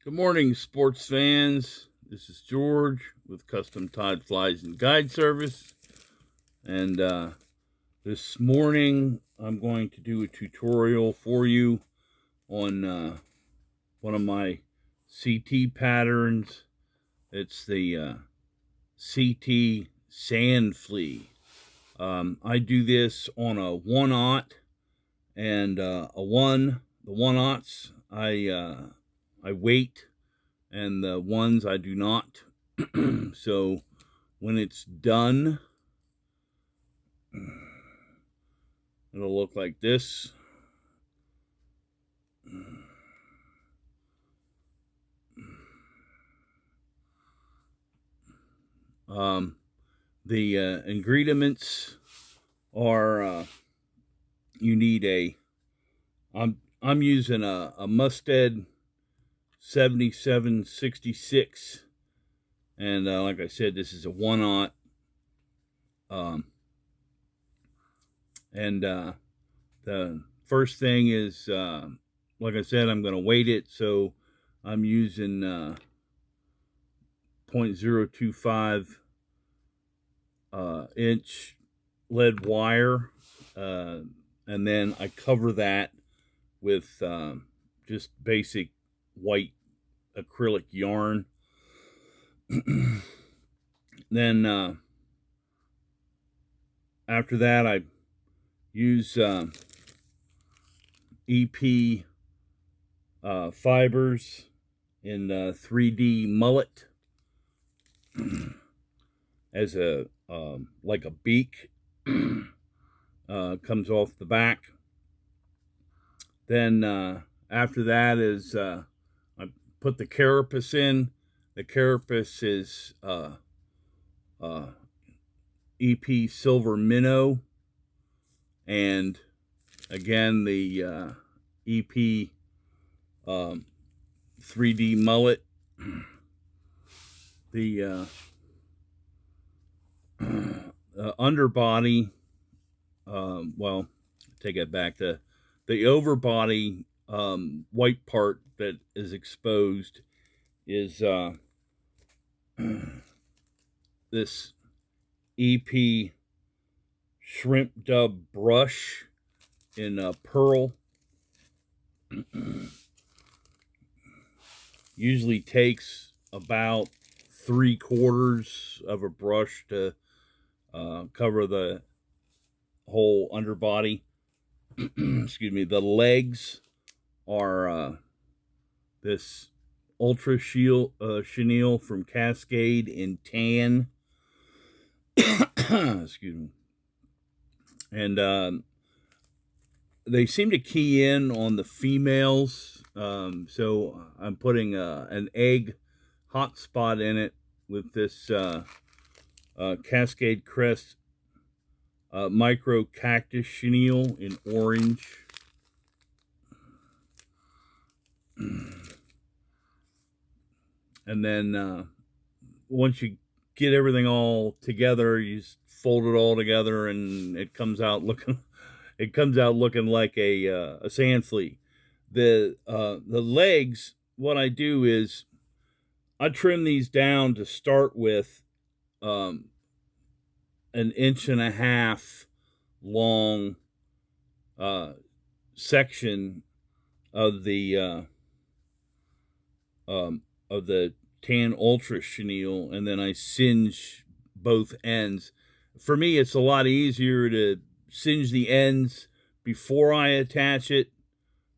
Good morning, sports fans. This is George with Custom Tide Flies and Guide Service. And this morning, I'm going to do a tutorial for you on one of my CT patterns. It's the CT Sand Flea. I do this on a 1/0 and a 1. The 1/0s, I weight, and the ones I do not. So when it's done, it'll look like this. The ingredients are you need I'm using a Mustad 7766, and like I said, this is a 1/0. And the first thing is, like I said, I'm going to weight it, so I'm using 0.025 inch lead wire, and then I cover that with just basic white acrylic yarn. Then after that, I use EP fibers in 3D mullet as a like a beak. Comes off the back. Then after that is I put the carapace in. The carapace is EP silver minnow, and again the EP 3D mullet. The underbody, well, take it back. The overbody white part that is exposed is this EP shrimp dub brush in pearl. Usually takes about 3/4 of a brush to cover the whole underbody. Excuse me. The legs are this ultra chenille from Cascade in tan. Excuse me. And they seem to key in on the females, so I'm putting an egg hot spot in it with this Cascade Crest micro cactus chenille in orange. And then once you get everything all together, you just fold it all together, and it comes out looking like a sand flea. The legs, what I do is I trim these down to start with 1.5 inch long section of the tan ultra chenille, and then I singe both ends. For me, it's a lot easier to singe the ends before I attach it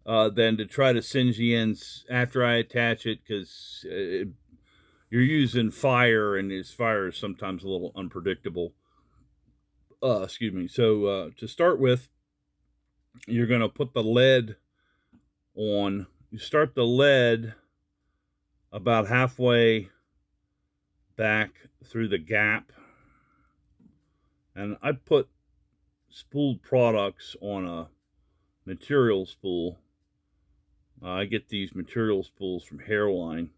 than to try to singe the ends after I attach it, because you're using fire, and this fire is sometimes a little unpredictable. Excuse me. So to start with, you're going to put the lead on. You start the lead about halfway back through the gap, and I put spooled products on a material spool. I get these material spools from Hairline.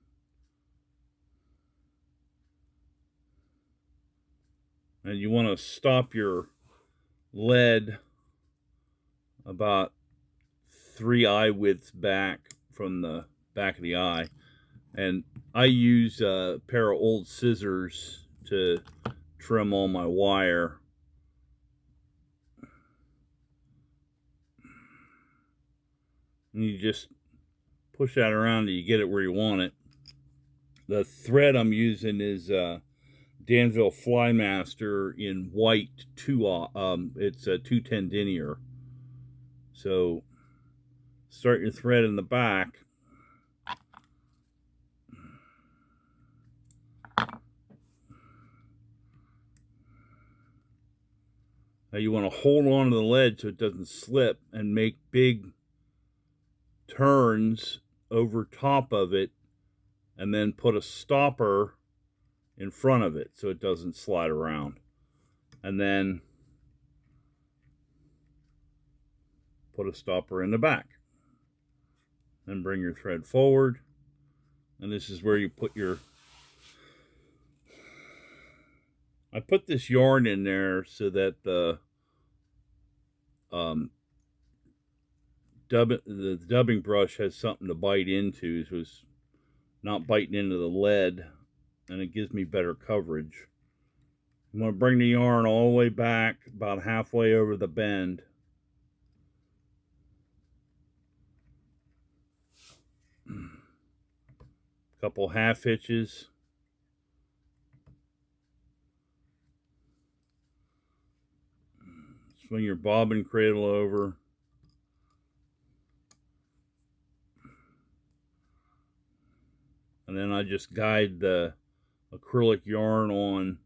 And you want to stop your lead about 3 eye widths back from the back of the eye. And I use a pair of old scissors to trim all my wire. And you just push that around till you get it where you want it. The thread I'm using is Danville Flymaster in white it's a 210 denier. So start your thread in the back. Now you want to hold on to the lead so it doesn't slip, and make big turns over top of it, and then put a stopper in front of it so it doesn't slide around. And then put a stopper in the back. Then bring your thread forward. And this is where you put your... I put this yarn in there so that the dubbing brush has something to bite into, so it's not biting into the lead, and it gives me better coverage. I'm going to bring the yarn all the way back, about halfway over the bend. Couple half hitches. Swing your bobbin cradle over. And then I just guide the acrylic yarn on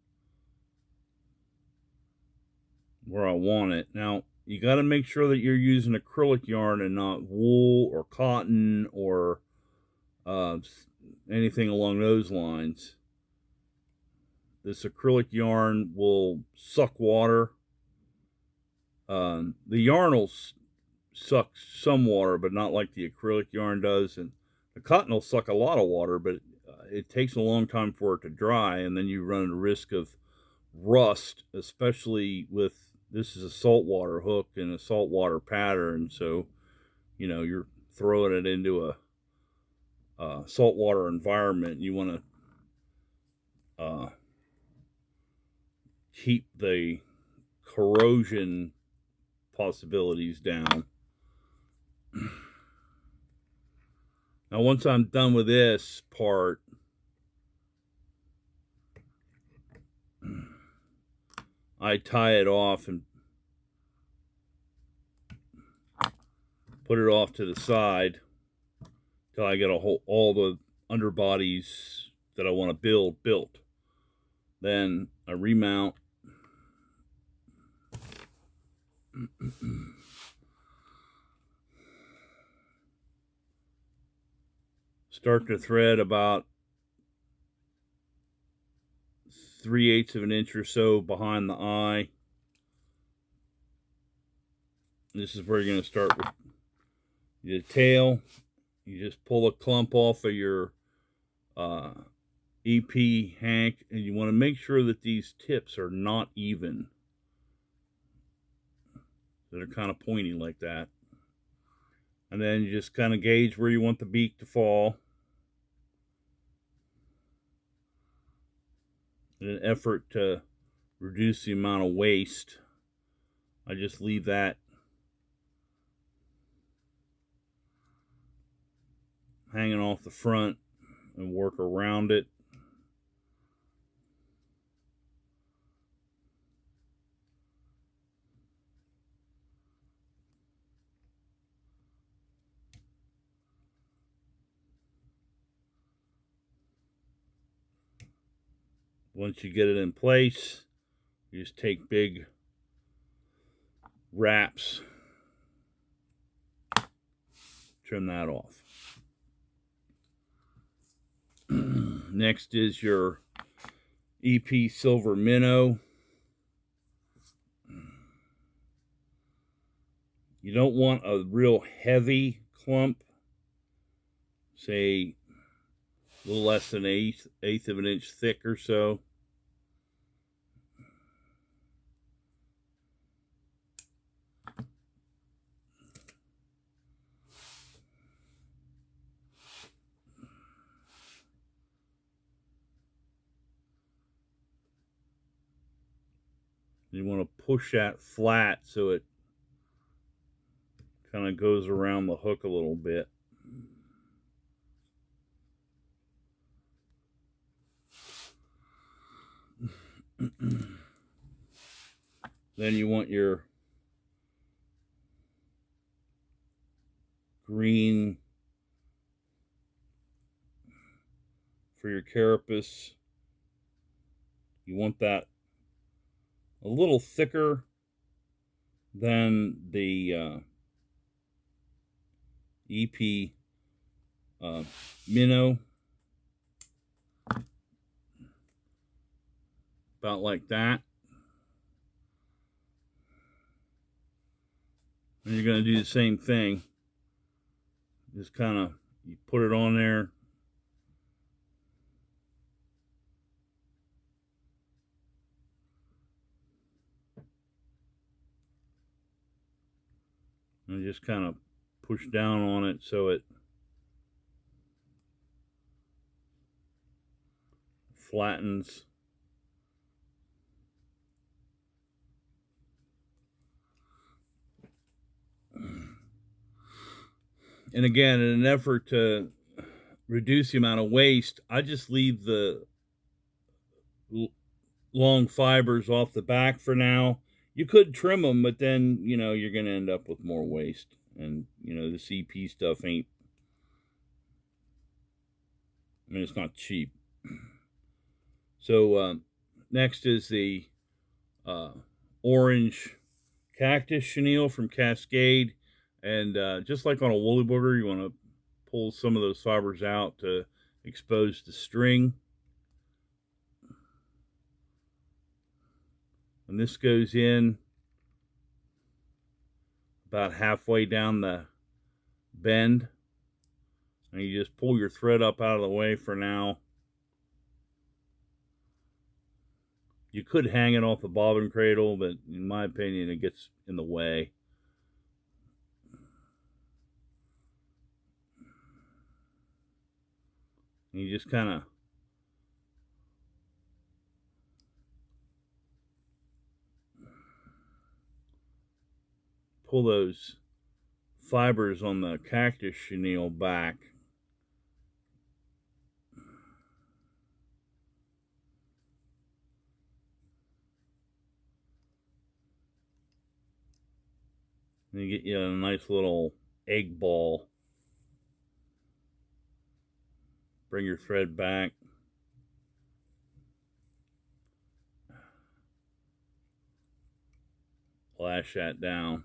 where I want it. Now, you got to make sure that you're using acrylic yarn and not wool or cotton or anything along those lines. This acrylic yarn will suck water. The yarn will suck some water, but not like the acrylic yarn does. And the cotton will suck a lot of water, but it takes a long time for it to dry, and then you run a risk of rust, especially with, this is a saltwater hook and a saltwater pattern, so you know you're throwing it into a saltwater environment. You want to keep the corrosion possibilities down. Now, once I'm done with this part, I tie it off and put it off to the side till I get all the underbodies that I want to build built. Then I remount. Start the thread about 3/8 of an inch or so behind the eye. This is where you're going to start with the tail. You just pull a clump off of your EP hank, and you want to make sure that these tips are not even. They're kind of pointy like that. And then you just kind of gauge where you want the beak to fall. In an effort to reduce the amount of waste, I just leave that hanging off the front and work around it. Once you get it in place, you just take big wraps, trim that off. Next is your EP silver minnow. You don't want a real heavy clump, say a little less than an eighth of an inch thick or so. You want to push that flat so it kind of goes around the hook a little bit. Then you want your green for your carapace. You want that a little thicker than the EP minnow. About like that. And you're going to do the same thing. Just kind of, you put it on there. And just kind of push down on it so it flattens. And again, in an effort to reduce the amount of waste, I just leave the long fibers off the back for now. You could trim them, but then, you know, you're going to end up with more waste. And, you know, the CP stuff ain't, I mean, it's not cheap. So, next is the orange cactus chenille from Cascade. And just like on a woolly booger, you want to pull some of those fibers out to expose the string. And this goes in about halfway down the bend. And you just pull your thread up out of the way for now. You could hang it off the bobbin cradle, but in my opinion, it gets in the way. And you just kind of pull those fibers on the cactus chenille back. And you get you a nice little egg ball. Bring your thread back. Lash that down.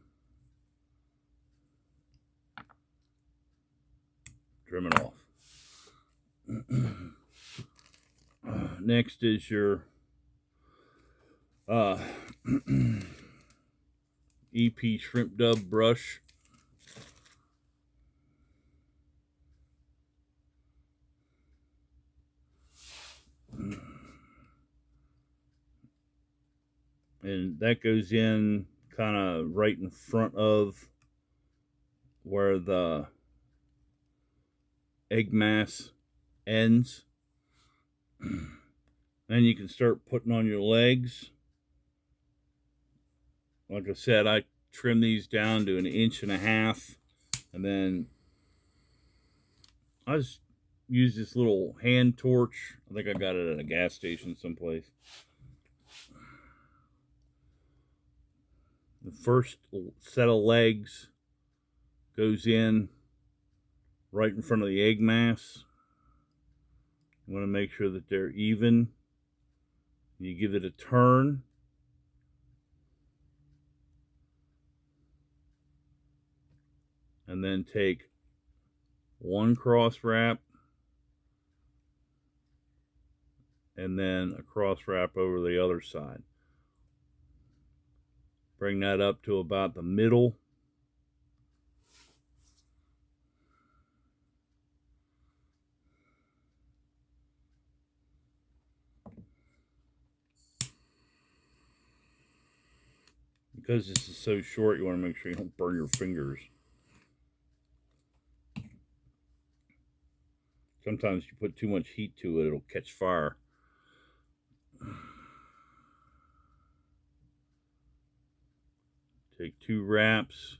Trim it off. Next is your EP shrimp dub brush. And that goes in kind of right in front of where the egg mass ends. Then you can start putting on your legs. Like I said, I trim these down to 1.5 inches, and then I just use this little hand torch. I think I got it at a gas station someplace. The first set of legs goes in right in front of the egg mass. You want to make sure that they're even. You give it a turn. And then take one cross wrap and then a cross wrap over the other side. Bring that up to about the middle. Because this is so short, you want to make sure you don't burn your fingers. Sometimes you put too much heat to it, it'll catch fire. Take 2 wraps,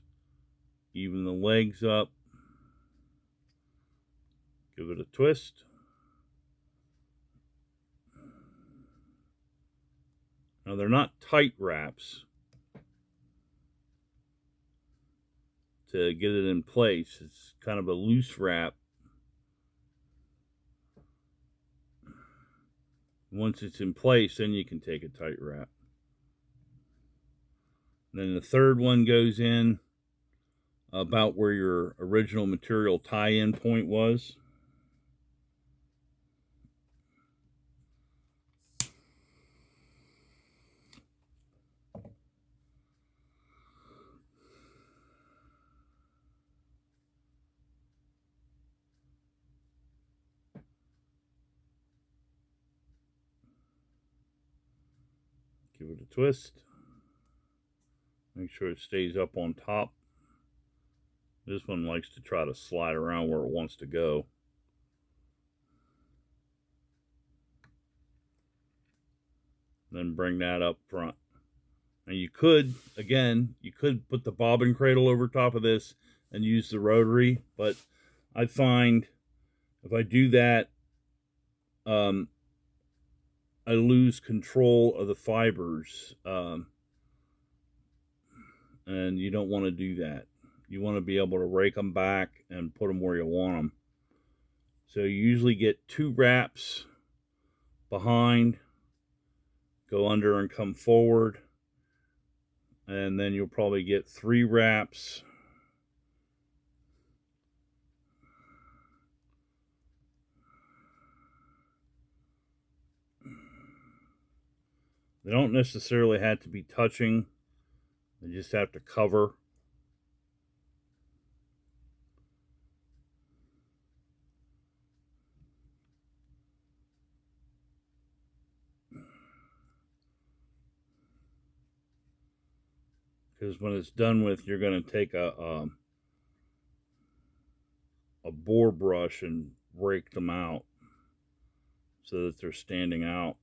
even the legs up, give it a twist. Now they're not tight wraps to get it in place. It's kind of a loose wrap. Once it's in place, then you can take a tight wrap. And then the third one goes in about where your original material tie-in point was. Give it a twist. Make sure it stays up on top. This one likes to try to slide around where it wants to go. Then bring that up front. And you could, again, you could put the bobbin cradle over top of this and use the rotary, but I find if I do that, I lose control of the fibers, and you don't want to do that. You want to be able to rake them back and put them where you want them. So you usually get 2 wraps behind, go under and come forward, and then you'll probably get 3 wraps They don't necessarily have to be touching. They just have to cover. Because when it's done with, you're going to take a boar brush and rake them out so that they're standing out.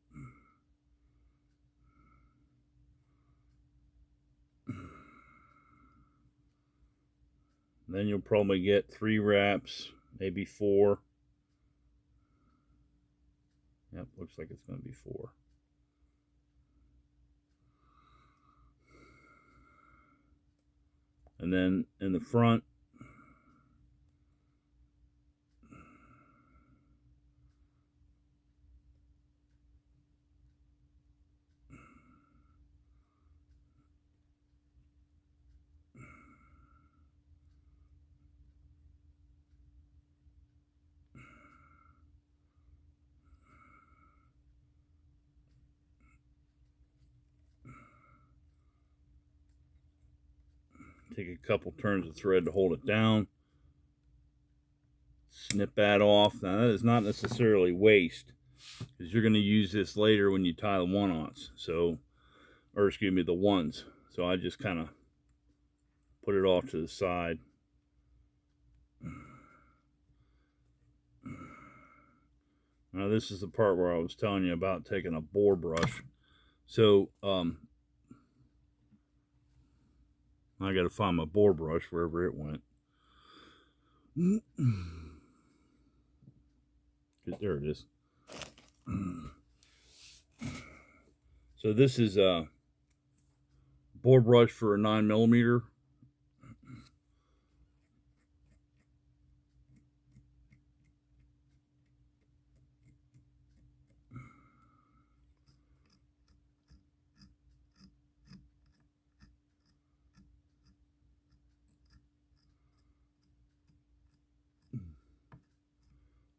Then you'll probably get 3 wraps, maybe 4. Yep, looks like it's going to be 4. And then in the front, take a couple turns of thread to hold it down. Snip that off. Now that is not necessarily waste, because you're going to use this later when you tie the one-aughts. So, or excuse me, the ones. So I just kind of put it off to the side. Now this is the part where I was telling you about taking a boar brush. So I got to find my boar brush wherever it went. There it is. So this is a boar brush for a 9mm.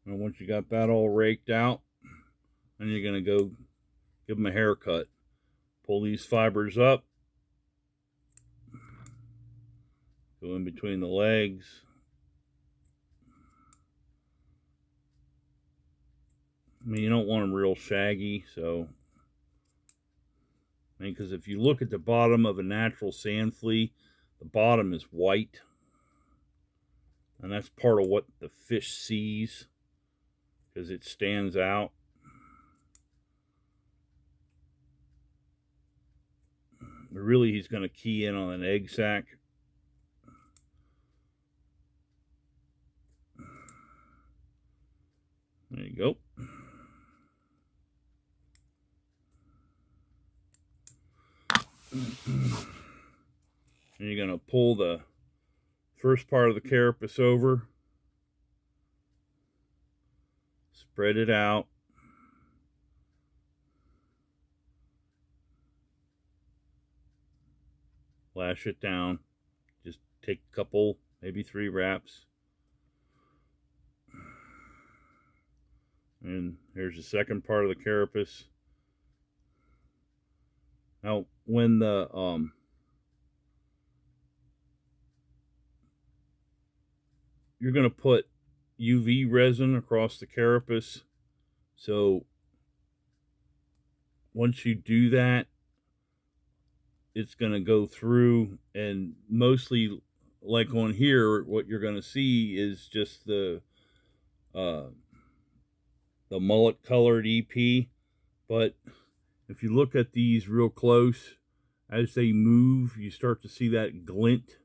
And once you got that all raked out, then you're going to go give them a haircut. Pull these fibers up. Go in between the legs. I mean, you don't want them real shaggy, so... I mean, because if you look at the bottom of a natural sand flea, the bottom is white. And that's part of what the fish sees, because it stands out. Really, he's going to key in on an egg sac. There you go. And you're going to pull the first part of the carapace over, spread it out, lash it down. Just take a couple, maybe 3 wraps. And here's the second part of the carapace. Now, when the you're going to put UV resin across the carapace, so once you do that, it's going to go through, and mostly, like on here, what you're going to see is just the mullet colored EP. But if you look at these real close, as they move, you start to see that glint.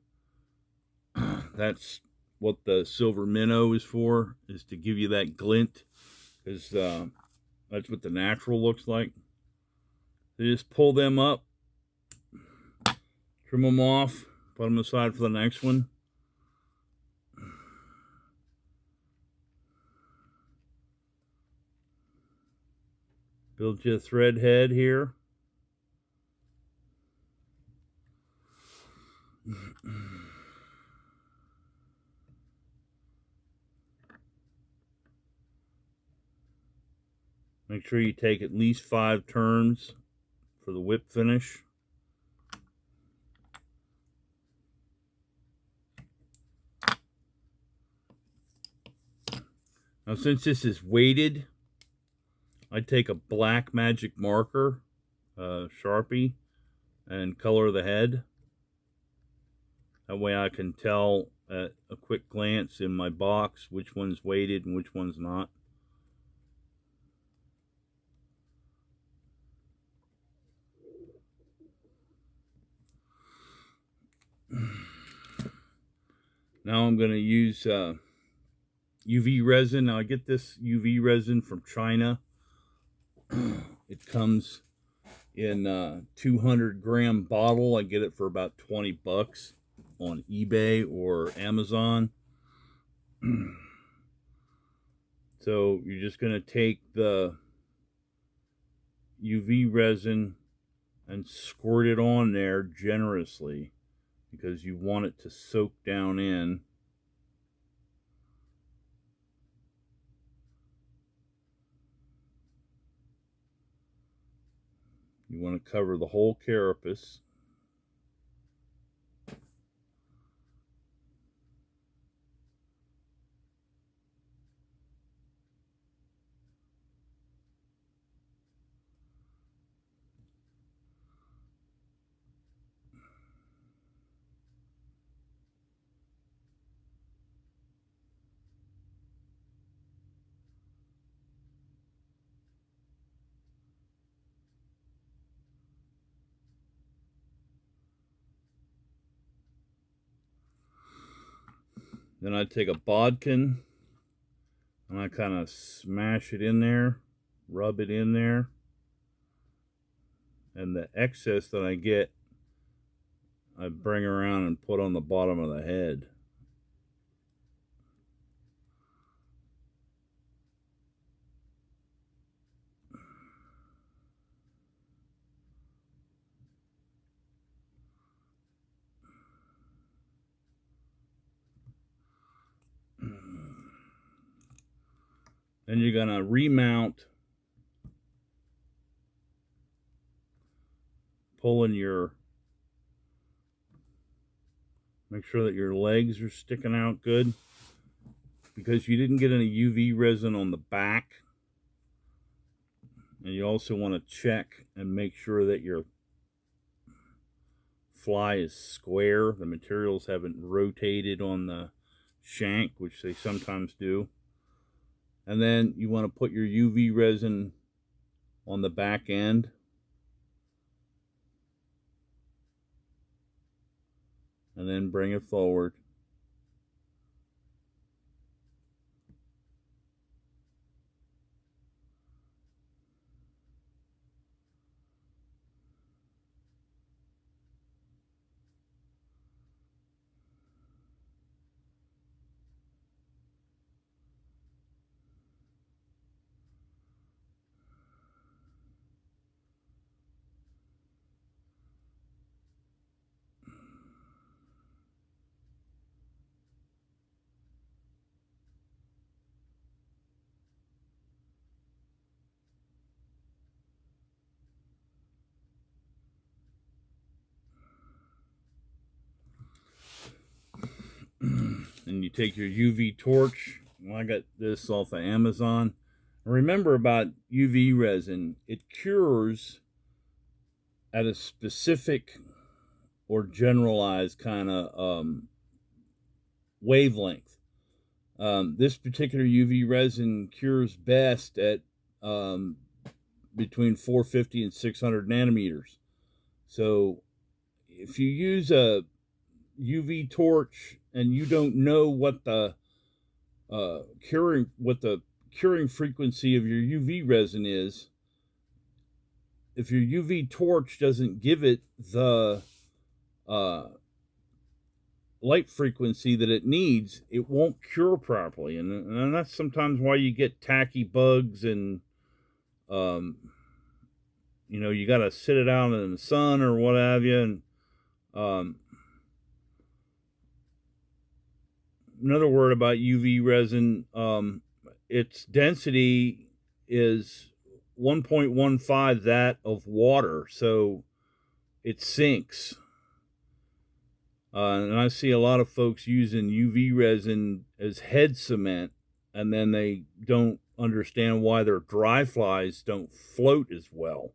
That's what the silver minnow is for, is to give you that glint, because that's what the natural looks like. So just pull them up, trim them off, put them aside for the next one. Build you a thread head here. Make sure you take at least 5 turns for the whip finish. Now, since this is weighted, I take a black magic marker, Sharpie, and color the head. That way I can tell at a quick glance in my box which one's weighted and which one's not. Now I'm going to use UV resin. Now I get this UV resin from China. It comes in a 200-gram bottle. I get it for about 20 bucks on eBay or Amazon. So you're just going to take the UV resin and squirt it on there generously, because you want it to soak down in. You want to cover the whole carapace. Then I take a bodkin and I kind of smash it in there, rub it in there, and the excess that I get, I bring around and put on the bottom of the head. Then you're going to remount, pulling your, make sure that your legs are sticking out good, because you didn't get any UV resin on the back. And you also want to check and make sure that your fly is square. The materials haven't rotated on the shank, which they sometimes do. And then you want to put your UV resin on the back end. and then bring it forward. And you take your UV torch. Well, I got this off of Amazon. Remember about UV resin, it cures at a specific or generalized kind of wavelength. This particular UV resin cures best at between 450 and 600 nanometers. So if you use a UV torch and you don't know what the curing frequency of your UV resin is, if your UV torch doesn't give it the light frequency that it needs, it won't cure properly, and that's sometimes why you get tacky bugs, and you know, you got to sit it out in the sun or what have you. And another word about UV resin, its density is 1.15 that of water, so it sinks. And I see a lot of folks using UV resin as head cement, and then they don't understand why their dry flies don't float as well.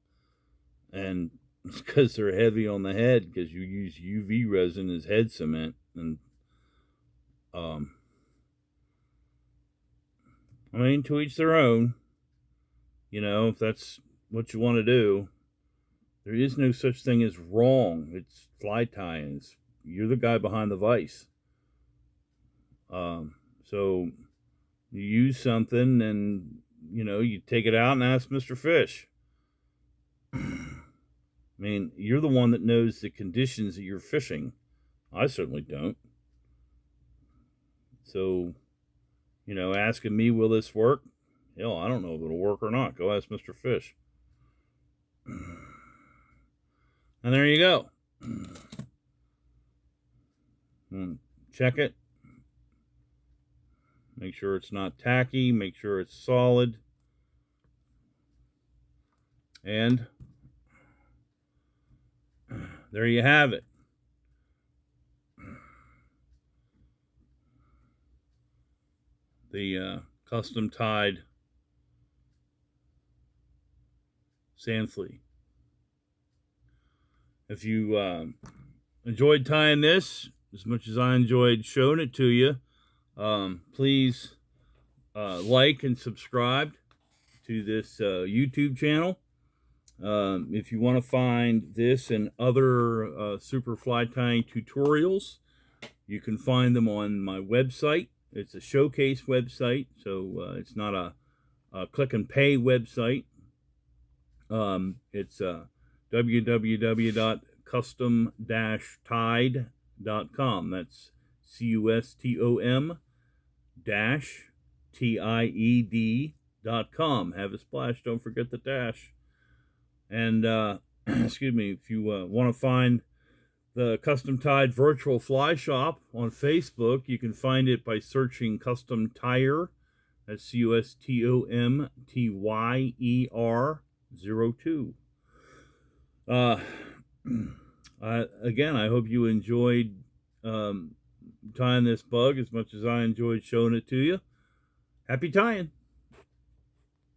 And it's because they're heavy on the head, because you use UV resin as head cement. And I mean, to each their own. You know, if that's what you want to do. There is no such thing as wrong. It's fly tying. You're the guy behind the vise. So you use something, and you know, you take it out and ask Mr. Fish. I mean, you're the one that knows the conditions that you're fishing. I certainly don't. So, you know, asking me, will this work? Hell, I don't know if it'll work or not. Go ask Mr. Fish. And there you go. Check it. Make sure it's not tacky. Make sure it's solid. And there you have it. The custom tied sand flea. If you enjoyed tying this as much as I enjoyed showing it to you, please like and subscribe to this YouTube channel. If you want to find this and other super fly tying tutorials, you can find them on my website. It's a showcase website, so it's not a click and pay website. It's www.custom-tied.com. That's custom-tied.com. Have a splash, don't forget the dash. And excuse me, if you want to find the Custom Tied Virtual Fly Shop on Facebook, you can find it by searching Custom Tyer. That's CUSTOMTYER02. Again, I hope you enjoyed tying this bug as much as I enjoyed showing it to you. Happy tying!